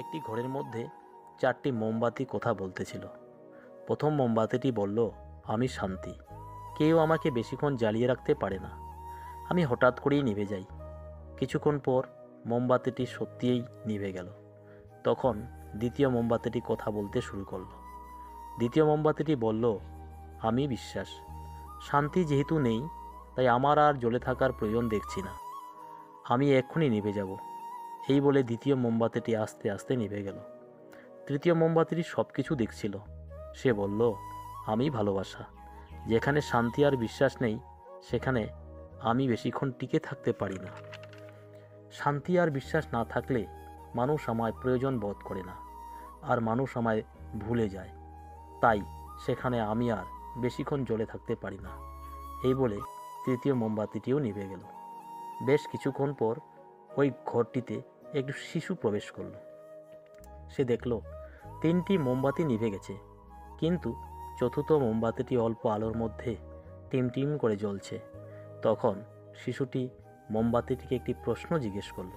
একটি ঘরের মধ্যে 4টি মোমবাতি কথা বলতেছিল। প্রথম মোমবাতিটি বলল, আমি শান্তি, কেউ আমাকে বেশিক্ষণ জ্বালিয়ে রাখতে পারে না, আমি হঠাৎ করেই নিভে যাই। কিছুক্ষণ পর মোমবাতিটি সত্যিই নিভে গেল। তখন দ্বিতীয় মোমবাতিটি কথা বলতে শুরু করলো। দ্বিতীয় মোমবাতিটি বলল, আমি বিশ্বাস, শান্তি যেহেতু নেই তাই আমার আর জ্বলে থাকার প্রয়োজন দেখছি না, আমি এক্ষুনি নিভে যাব। এই বলে দ্বিতীয় মোমবাতিটি আস্তে আস্তে নিভে গেল। তৃতীয় মোমবাতিটি সব কিছু দেখছিল। সে বলল, আমি ভালোবাসা, যেখানে শান্তি আর বিশ্বাস নেই সেখানে আমি বেশিক্ষণ টিকে থাকতে পারি না। শান্তি আর বিশ্বাস না থাকলে মানুষ আমায় প্রয়োজন বোধ করে না, আর মানুষ আমায় ভুলে যায়, তাই সেখানে আমি আর বেশিক্ষণ জ্বলে থাকতে পারি না। এই বলে তৃতীয় মোমবাতিটিও নিভে গেল। বেশ কিছুক্ষণ পর ওই ঘরটিতে একটি শিশু প্রবেশ করল। সে দেখল 3টি মোমবাতি নিভে গেছে, কিন্তু চতুর্থ মোমবাতিটি অল্প আলোর মধ্যে টিমটিম করে জ্বলছে। তখন শিশুটি মোমবাতিটিকে একটি প্রশ্ন জিজ্ঞেস করল,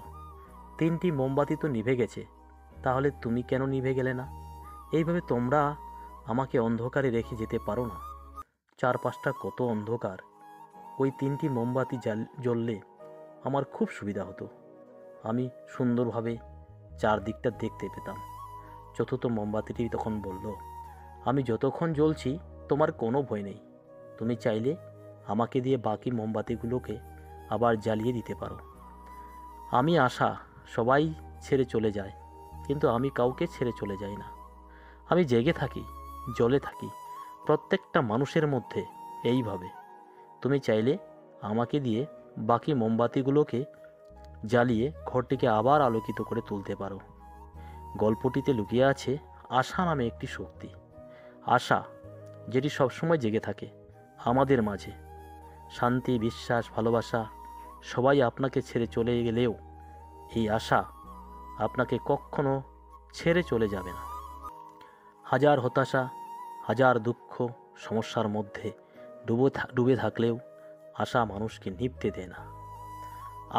3টি মোমবাতি তো নিভে গেছে, তাহলে তুমি কেন নিভে গেলে না? এইভাবে তোমরা আমাকে অন্ধকারে রেখে যেতে পারো না? চারপাশটা কত অন্ধকার, ওই 3টি মোমবাতি জ্বললে আমার খুব সুবিধা হতো, আমি সুন্দরভাবে চারদিকটা দেখতে পেতাম। চতুর্থ মোমবাতিটি তখন বলল, আমি যতক্ষণ জ্বলছি তোমার কোনো ভয় নেই, তুমি চাইলে আমাকে দিয়ে বাকি মোমবাতিগুলোকে আবার জ্বালিয়ে দিতে পারো। আমি আশা, সবাই ছেড়ে চলে যায়, কিন্তু আমি কাউকে ছেড়ে চলে যাই না, আমি জেগে থাকি, জ্বলে থাকি প্রত্যেকটা মানুষের মধ্যে। এইভাবে তুমি চাইলে আমাকে দিয়ে বাকি মোমবাতিগুলোকে জ্বালিয়ে ঘরটিকে আবার আলোকিত করে তুলতে পারো। গল্পটিতে লুকিয়ে আছে আশা নামে একটি শক্তি, আশা যেটি সবসময় জেগে থাকে আমাদের মাঝে। শান্তি, বিশ্বাস, ভালোবাসা সবাই আপনাকে ছেড়ে চলে গেলেও এই আশা আপনাকে কখনো ছেড়ে চলে যাবে না। হাজার হতাশা, হাজার দুঃখ, সমস্যার মধ্যে ডুবে থাকলেও আশা মানুষকে নিভতে দেয় না।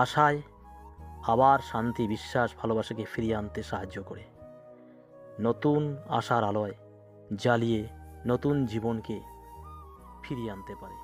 আশায় আবার শান্তি, বিশ্বাস, ভালোবাসাকে ফিরিয়ে আনতে সাহায্য করে, নতুন আশার আলোয় জ্বালিয়ে নতুন জীবনকে ফিরিয়ে আনতে পারে।